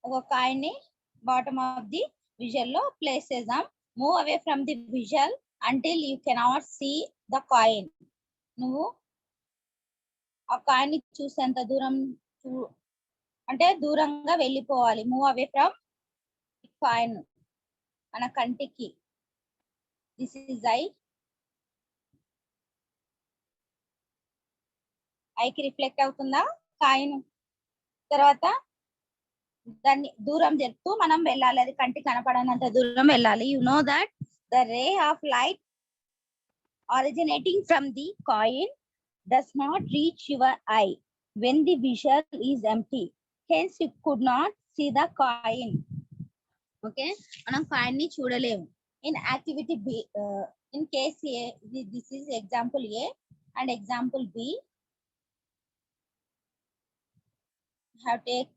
ఒక కాయిన్ ని bottom of the visual లో ప్లేస్ చేద్దాం. Move away from the visual until you cannot see the coin. నువ్వు ఆ కాయిన్ ని చూసేంత దూరం అంటే దూరంగా వెళ్ళిపోవాలి. మూవ్ అవే ఫ్రమ్ కాయిన్, మన కంటికి. దిస్ ఇస్ ఐకి రిఫ్లెక్ట్ అవుతుందా కాయిన్. తర్వాత దాన్ని దూరం జరుపుతూ మనం వెళ్ళాలి, అది కంటికి కనపడనంత దూరం వెళ్ళాలి. You know that the ray of light originating from the coin does not reach your eye when the visual is empty. Hence, you could not see the coin. Okay, మనం కాయిన్ ని చూడలేము. In activity B, in case A, this is example A and example B. Have take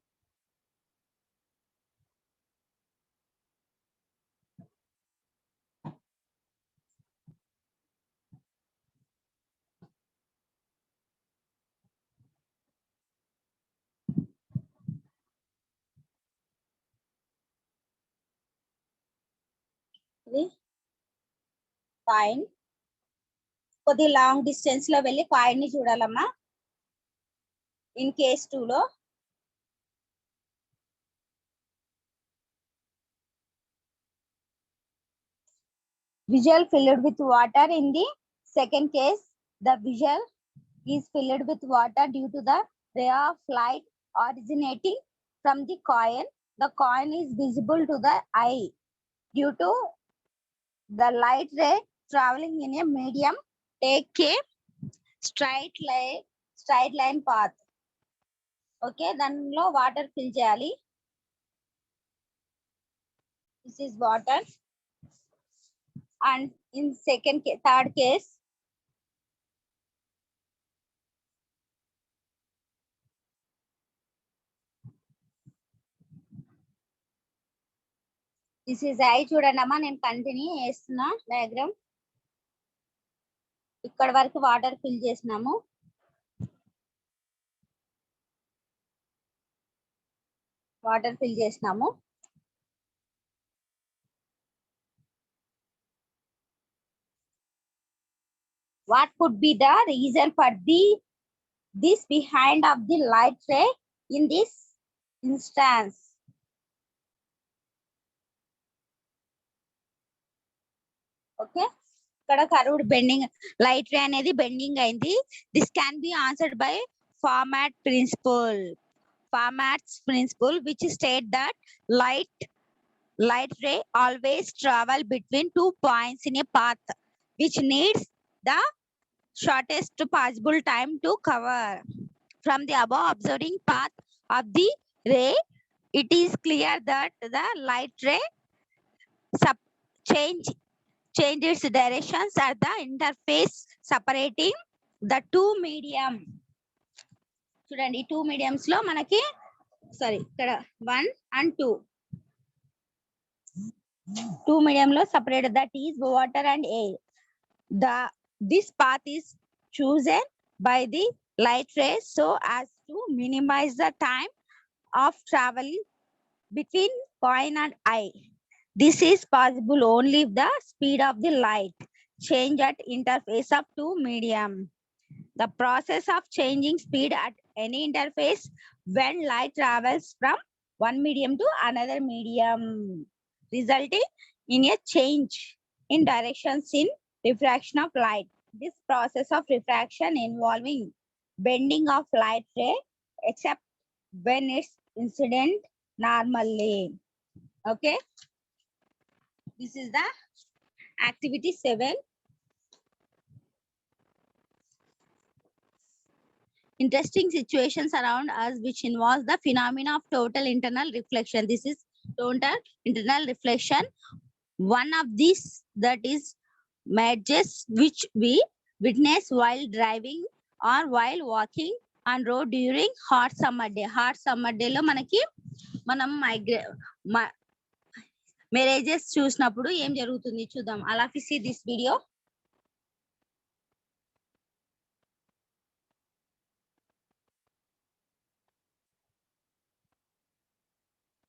the coin. కొద్ది long distance లో వెళ్ళి coin ని చూడాలమ్మా. In case 2 లో visual filled with water. In the second case, the visual is filled with water due to the ray of light originating from the coin. The coin is visible to the eye due to the light ray traveling in a medium. Take a straight line path. Okay, దానిలో water fill చేయాలి. This is water. And in third case, this is I. చూడండమ్మా, నేను continue చేస్తున్నా diagram. ఇక్కడ వరకు water fill చేసినాము. What could be the reason for this behind of the light ray in this instance? Okay, ఇక్కడ curved bending light ray అనేది bending అయింది. This can be answered by Fermat's principle, which state that light ray always travel between 2 points in a path which needs the shortest possible time to cover. From the above observing path of the ray, it is clear that the light ray change its directions at the interface separating the two medium. చూడండి, ఈ 2 mediums లో మనకి ఇక్కడ 1 and 2 medium లో separate, that is water and air. This path is chosen by the light ray so as to minimize the time of travel between coin and eye. This is possible only if the speed of the light change at interface of 2 medium. The process of changing speed at any interface when light travels from one medium to another medium, resulting in a change in directions in refraction of light. This process of refraction involving bending of light ray except when it's incident normally. Okay, this is the activity 7. Interesting situations around us which involves the phenomena of total internal reflection. This is total internal reflection. One of these, that is merges, which we witness while driving or while walking on road during hot summer day. Hot summer day లో మనకి మనం మెరేజెస్ చూసినప్పుడు ఏం జరుగుతుంది చూద్దాం. అలా see this video.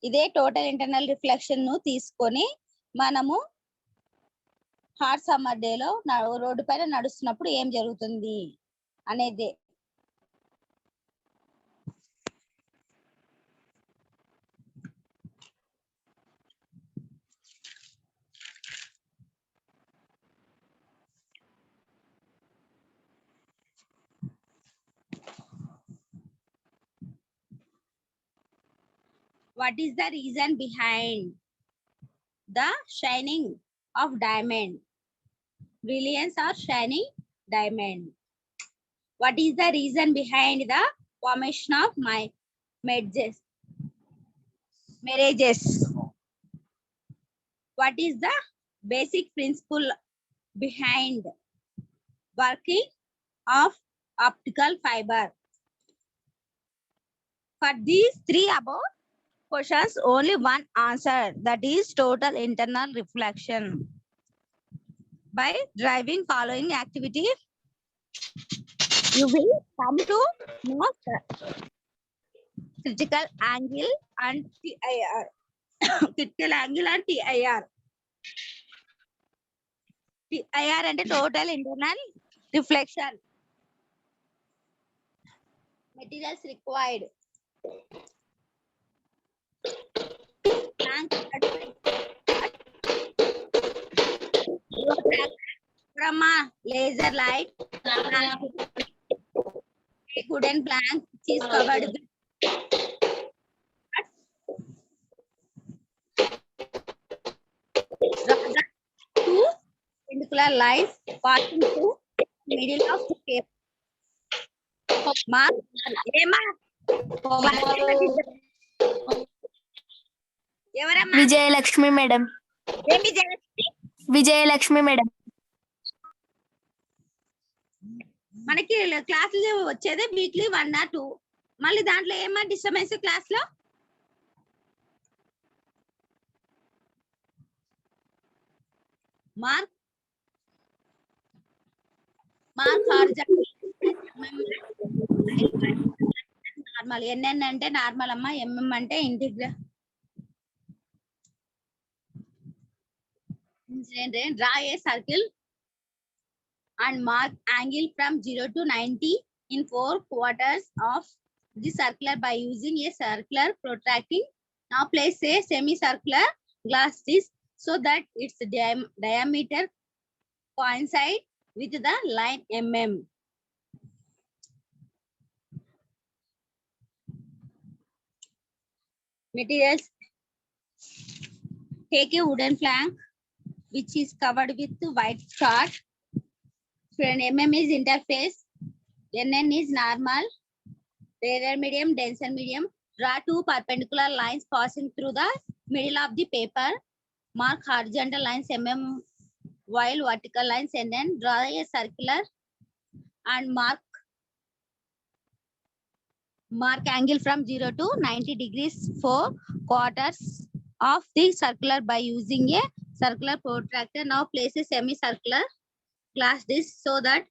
ఇదే total internal reflection ను తీసుకొని మనము హాట్ సమ్మర్ డేలో రోడ్డు పైన నడుస్తున్నప్పుడు ఏం జరుగుతుంది అనేది. What is the reason behind the shining of diamond? Brilliance or shining diamond? What is the reason behind the formation of my marriages? What is the basic principle behind working of optical fiber? For these three above questions, only one answer, that is total internal reflection. By driving following activity, you will come to know critical angle and TIR. Critical angle and TIR. TIR and total internal reflection. Materials required. From a laser light, a wooden plank which is covered with two perpendicular lines passing through the middle of the paper. Mark, ఎవరమ్మా? Vijayalakshmi madam. ఏం Vijayalakshmi? Vijayalakshmi madam. మనకి క్లాసులు వచ్చేదే weekly 1 or 2. మళ్ళీ దాంట్లో ఏమన్నా disturbance class లో? Mark normal. NN అంటే నార్మల్ అమ్మా, ఎంఎం అంటే integral. Draw a circle and mark angle from 0 to 90 in 4 quarters of the circular by using a circular protracting. Now place a semicircular glass disc so that its diameter coincide with the line mm. Materials: take a wooden plank which is covered with white chalk. MM is interface, NN is normal, rarer medium, denser medium. Draw two perpendicular lines passing through the middle of the paper. Mark horizontal lines MM while vertical lines NN. Draw a circular and mark angle from 0 to 90 degrees 4 quarters of the circular by using a circular protractor. Now place a semicircular glass disc so that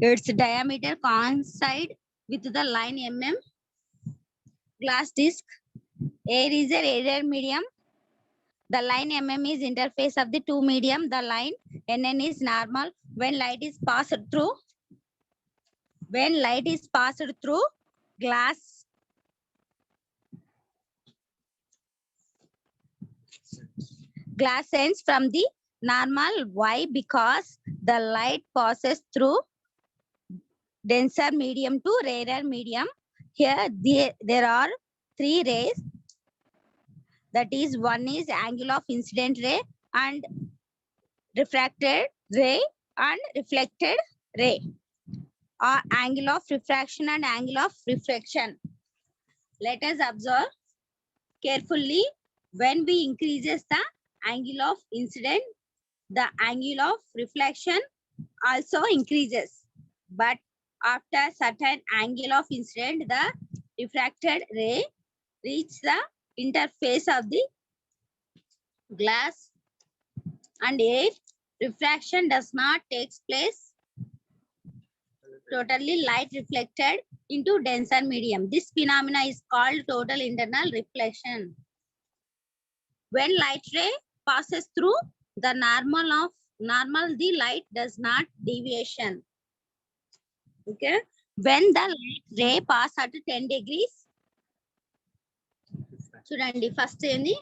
its diameter coincide with the line mm. Glass disc. Air is a radial medium. The line mm is interface of the two medium. The line NN is normal. When light is passed through glass ends from the normal. Why? Because the light passes through denser medium to rarer medium. Here there are three rays. That is, one is angle of incident ray and refracted ray and reflected ray, or angle of refraction and angle of reflection. Let us observe carefully. When we increases the angle of incident, the angle of reflection also increases. But after certain angle of incident, the refracted ray reach the interface of the glass and air. Refraction does not take place. Totally light reflected into denser medium. This phenomena is called total internal reflection. when light ray passes through the normal, the light does not deviation. Okay, when the light ray pass at 10 degrees, చూడండి first ఏంది,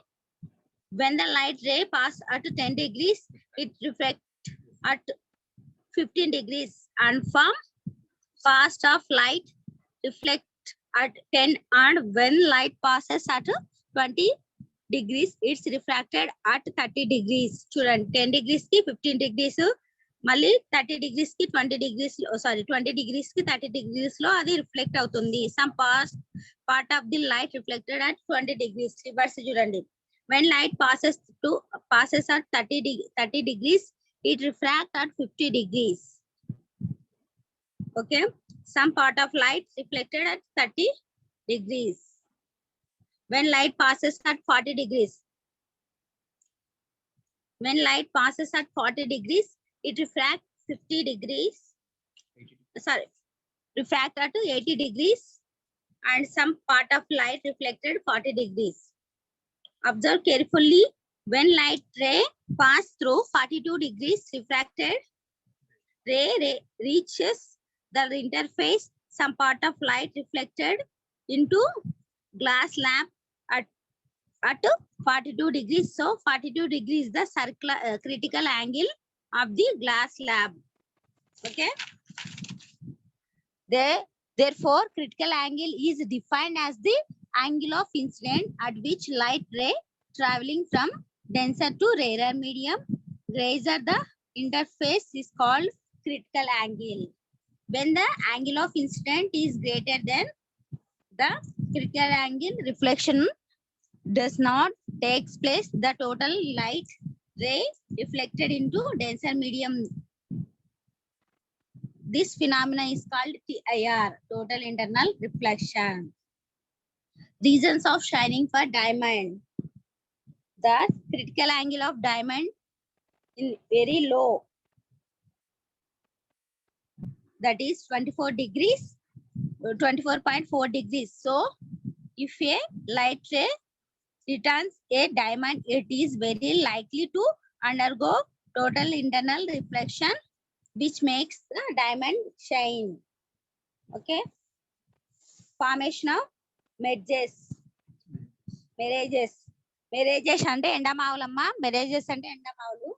when the light ray pass at 10 degrees it reflect at 15 degrees, and from fast of light reflect at 10, and when light passes at 20 degrees it's refracted at 30 degrees. చూడండి 10 degrees కి 15 degrees, మళ్ళీ 30 degrees కి 20 degrees, sorry 20 degrees కి 30 degrees లో అది reflect అవుతుంది. Some part of the light reflected at 20 degrees. Reverse చూడండి, when light passes at 30 degrees it refracts at 50 degrees. Okay, some part of light reflected at 30 degrees. When light passes at 40 degrees, when light passes at 40 degrees it refracts 50 degrees, sorry, refract at 80 degrees, and some part of light reflected 40 degrees. Observe carefully, when light ray pass through 42 degrees, refracted ray reaches the interface, some part of light reflected into glass lamp at 42 degrees. So 42 degrees is the critical angle of the glass slab. Okay, therefore critical angle is defined as the angle of incident at which light ray traveling from denser to rarer medium grazes the interface is called critical angle. When the angle of incident is greater than the critical angle, reflection does not take place. The total light ray reflected into denser medium, this phenomena is called TIR, total internal reflection. Reasons of shining for diamond. The critical angle of diamond is very low, that is 24 degrees, 24.4 degrees. So if a light ray returns a diamond, it is very likely to undergo total internal reflection, which makes the diamond shine. Okay, formation of mirages, mirages అంటే ఎండమావులమ్మ, mirages అంటే ఎండమావులు.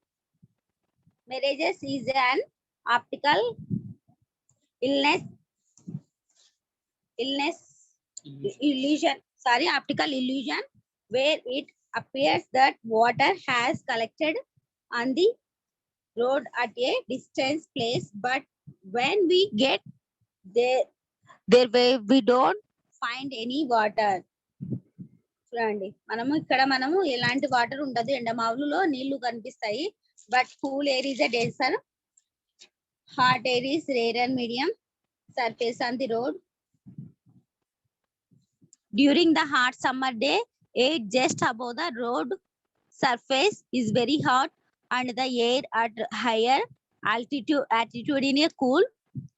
Mirages is an optical optical illusion where it appears that water has collected on the road at a distant place, but when we get there we don't find any water. చూడండి, మనము ఎలాంటి water ఉండదు, ఎండమావులలో నీళ్లు కనిపిస్తాయి, but cool air is a denser, hot air is rarer medium surface on the road. During the hot summer day, air just above the road surface is very hot, and the air at higher altitude in a cool.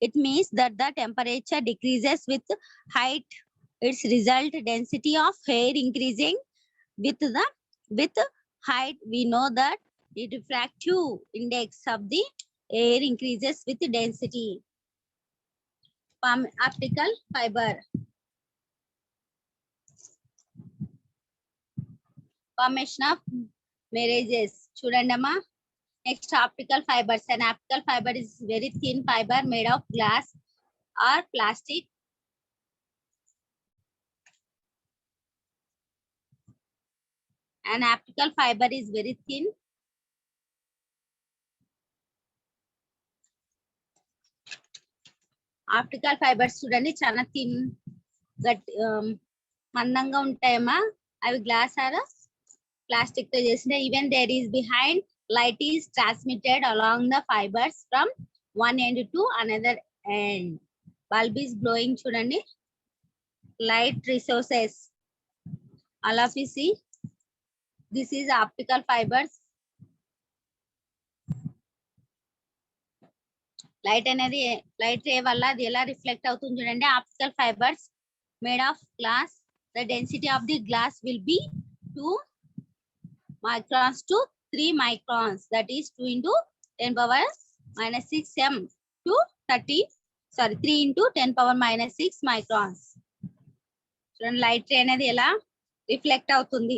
It means that the temperature decreases with height. Its result density of air increasing with height. We know that the refractive index of the air increases with density. Optical fiber. Formation of mirages. చూడండమ్మా, next optical fibers. An optical fiber is very thin fiber made of glass or plastic. An optical fiber is very thin. Optical fibers చూడండి చాలా thin, మందంగా ఉంటాయమ్మా. అవి glass are plastic తో చేసిన. Even there is behind light is transmitted along the fibers from one end to another end. Bulb is glowing చూడండి. Light resources, all of you see, this is optical fibers. Light అనేది light ray వల్ల అది ఎలా reflect అవుతుంది చూడండి. Optical fibres made of glass, the density of the glass will be 2 microns to 3 microns. That is 2 into 10 power minus 6 m to 3 into 10 power minus 6 microns. చూడండి light ray అనేది ఎలా reflect అవుతుంది.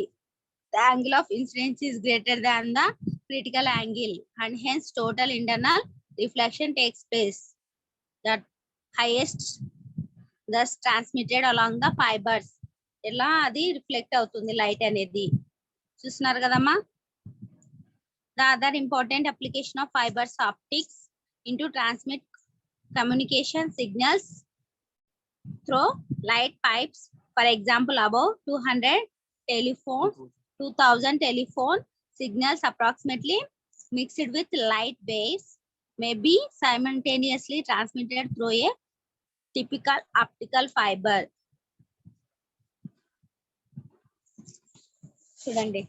The angle of incidence is greater than the critical angle and hence total internal reflection takes place. The highest thus transmitted along the fibers. ఎలా అది reflect అవుతుంది light అనేది చూస్తున్నారు కదమ్మా. The other important application of fibers optics into transmit communication signals through light pipes. For example, above 2000 telephone signals approximately mixed with light waves may be simultaneously transmitted through a typical optical fiber. చూడండి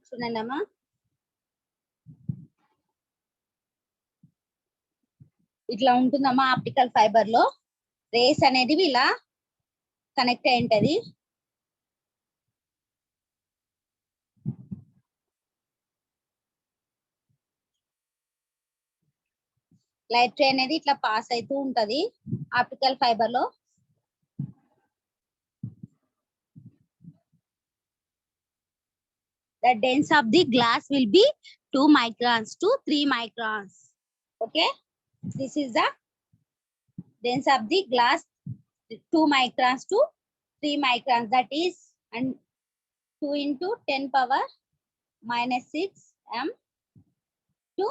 చూడండి అమ్మా. ఇట్లా ఉంటుందమ్మా optical fibre లో race అనేది ఇలా connect అయి ఉంటది. లైట్ రే అనేది ఇట్లా పాస్ అవుతూ ఉంటది ఆప్టికల్ ఫైబర్ లో. The dense of the glass will be 2 microns to 3 microns. Okay, this is the dense of the glass, 2 microns to 3 microns. That is and 2 into 10 power minus 6 m to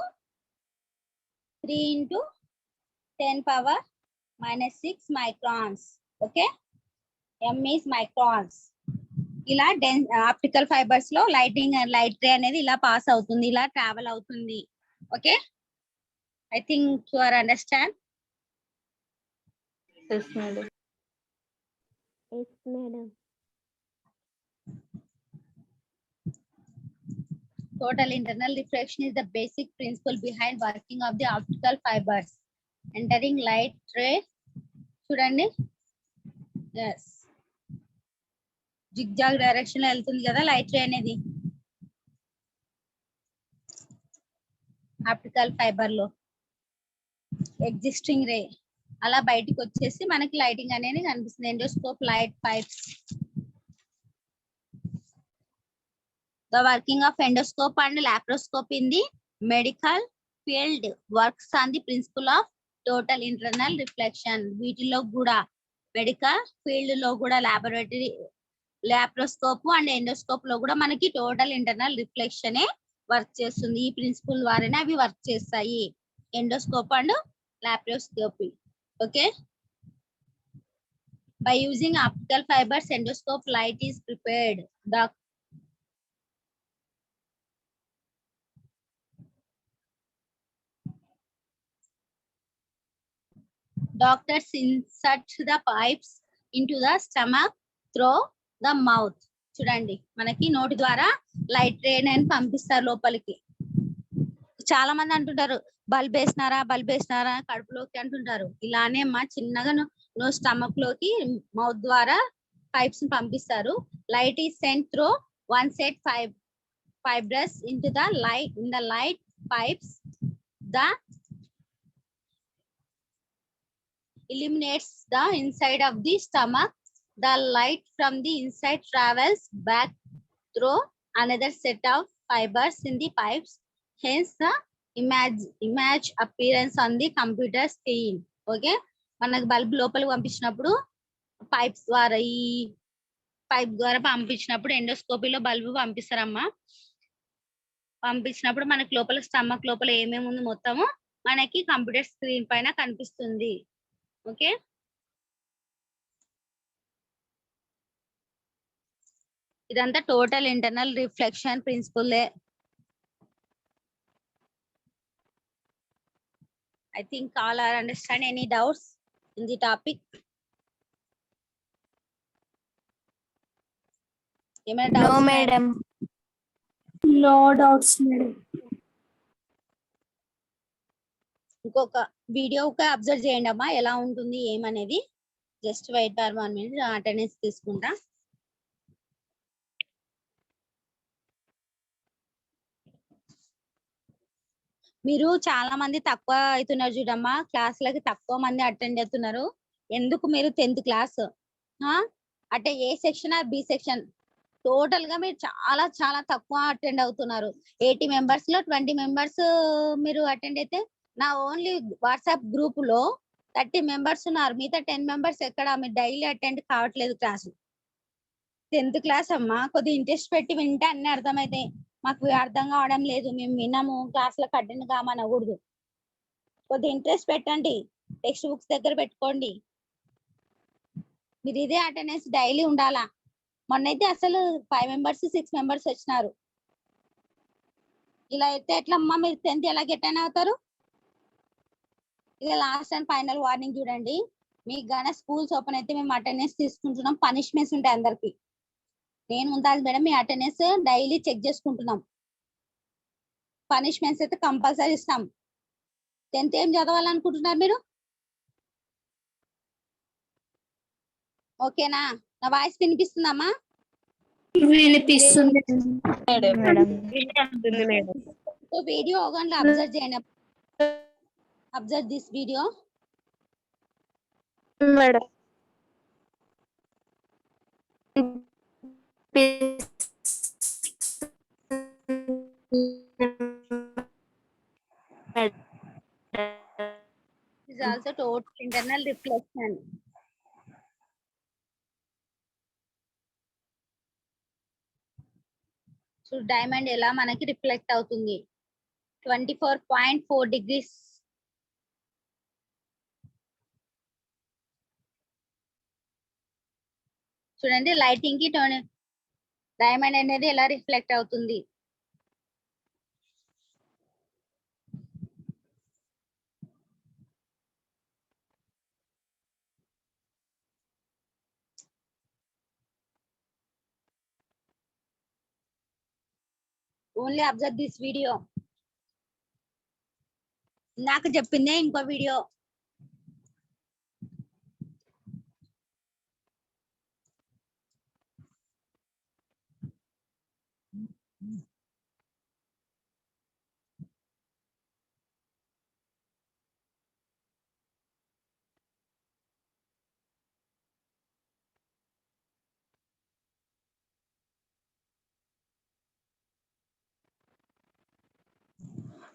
3 into 10 power minus 6 microns. Okay, m is microns. ఇలా optical fibres లో light ray అనేది ఇలా pass అవుతుంది, ఇలా travel అవుతుంది. Okay, I think you are understand. Yes, madam. Yes, madam. Total internal reflection is the basic principle behind working of the optical fibers. Entering light ray చూడండి, yes, zigzag direction లో వెళ్తుంది కదా light ray అనేది optical fibre లో. Existing రే అలా బయటికి వచ్చేసి మనకి లైటింగ్ అనేది కనిపిస్తుంది. Endoscope light pipes. The working of endoscope and laparoscope in the medical field works on the principle of total internal reflection. వీటిలో కూడా మెడికల్ ఫీల్డ్ లో కూడా లాప్రోస్కోప్ అండ్ ఎండోస్కోప్ లో కూడా మనకి టోటల్ ఇంటర్నల్ రిఫ్లెక్షన్ వర్క్ చేస్తుంది. ఈ ప్రిన్సిపల్ ద్వారానే అవి వర్క్ చేస్తాయి, endoscope and laparoscopy. Okay, by using optical fibers endoscope light is prepared. The doctors insert the pipes into the stomach through the mouth. చూడండి మనకి నోటి ద్వారా లైట్ రే అని పంపిస్తారు లోపలికి. చాలా మంది అంటుంటారు బల్బ్ వేసినారా కడుపులోకి అంటుంటారు. ఇలానే అమ్మా చిన్నగా నో స్టమక్ లోకి మౌత్ ద్వారా పైప్స్ పంపిస్తారు. Light is sent through one set fibers into the light pipes. The illuminates the inside of the stomach. The light from the inside travels back through another set of fibers in the pipes. Hence the image appearance on the computer screen. Okay, మనకు bulb లోపలికి పంపించినప్పుడు pipes ద్వారా ఈ pipe ద్వారా పంపించినప్పుడు ఎండోస్కోపీలో bulb పంపిస్తారమ్మా. పంపించినప్పుడు మనకి లోపల స్టమక్ లోపల ఏమేమి ఉంది మొత్తము మనకి కంప్యూటర్ స్క్రీన్ పైన కనిపిస్తుంది. ఓకే, ఇదంతా total internal reflection principle. I think all are understand. Any doubts in the topic? No, madam. No doubts, madam. ఇంకొక వీడియో అబ్జర్వ్ చేయండి అమ్మా, ఎలా ఉంటుంది ఏమనేది. Just wait for 1 minute, attendance తీసుకుంటా. మీరు చాలా మంది తక్కువ అవుతున్నారు చూడమ్మా, క్లాసులకి తక్కువ మంది అటెండ్ అవుతున్నారు. ఎందుకు? మీరు 10th క్లాస్ అంటే ఏ సెక్షన్ బి సెక్షన్, టోటల్ గా మీరు చాలా చాలా తక్కువ అటెండ్ అవుతున్నారు. 80 members లో 20 members మీరు అటెండ్ అయితే, నా ఓన్లీ వాట్సాప్ గ్రూప్ లో 30 members ఉన్నారు. మిగతా 10 members ఎక్కడ? మీరు డైలీ అటెండ్ కావట్లేదు క్లాసు. 10th క్లాస్ అమ్మా, కొద్దిగా ఇంట్రెస్ట్ పెట్టి వింటే అన్ని అర్థమైతాయి. మాకు అర్థం కావడం లేదు, మేము విన్నాము, క్లాసులకు అటెండ్ కామనకూడదు. కొద్దిగా ఇంట్రెస్ట్ పెట్టండి, టెక్స్ట్ బుక్స్ దగ్గర పెట్టుకోండి. మీరు ఇదే అటెండెన్స్ డైలీ ఉండాలా. మొన్నైతే అసలు 5 members 6 members వచ్చినారు. ఇలా అయితే ఎట్లమ్మా? మీరు 10th ఎలా గెట్ అవుతారు? ఇక లాస్ట్ అండ్ ఫైనల్ వార్నింగ్ చూడండి, మీకు గాన స్కూల్స్ ఓపెన్ అయితే మేము అటెండెన్స్ తీసుకుంటున్నాం, పనిష్మెంట్స్ ఉంటాయి అందరికి. నేను ఉండాలి మేడం, మీ అటెండెన్స్ డైలీ చెక్ చేసుకుంటున్నాం. పనిష్మెంట్స్ అయితే కంపల్సరీ ఇస్తాం. 10th ఏం చదవాలనుకుంటున్నారు మీరు? ఓకేనా? నా వాయిస్ వినిపిస్తుందమ్మా? వినిపిస్తుంది మేడం. వీడియో ఒకటి అబ్జర్వ్ చేయండి. Observe this video madam. is also total internal reflection. So diamond ఎలా మనకి రిఫ్లెక్ట్ అవుతుంది? 24.4 degrees. చూడండి, లైటింగ్ కి డైమండ్ అనేది ఎలా రిఫ్లెక్ట్ అవుతుంది. Only observe this video. నాకు చెప్పిందే ఇంకో వీడియో.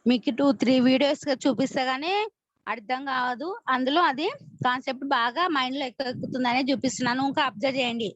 మీకు 2-3 వీడియోస్ చూపిస్తే గానీ అర్థం కాదు. అందులో అది కాన్సెప్ట్ బాగా మైండ్ లో ఎక్కుతుందనే చూపిస్తున్నాను. ఇంకా అబ్జర్వ్ చేయండి.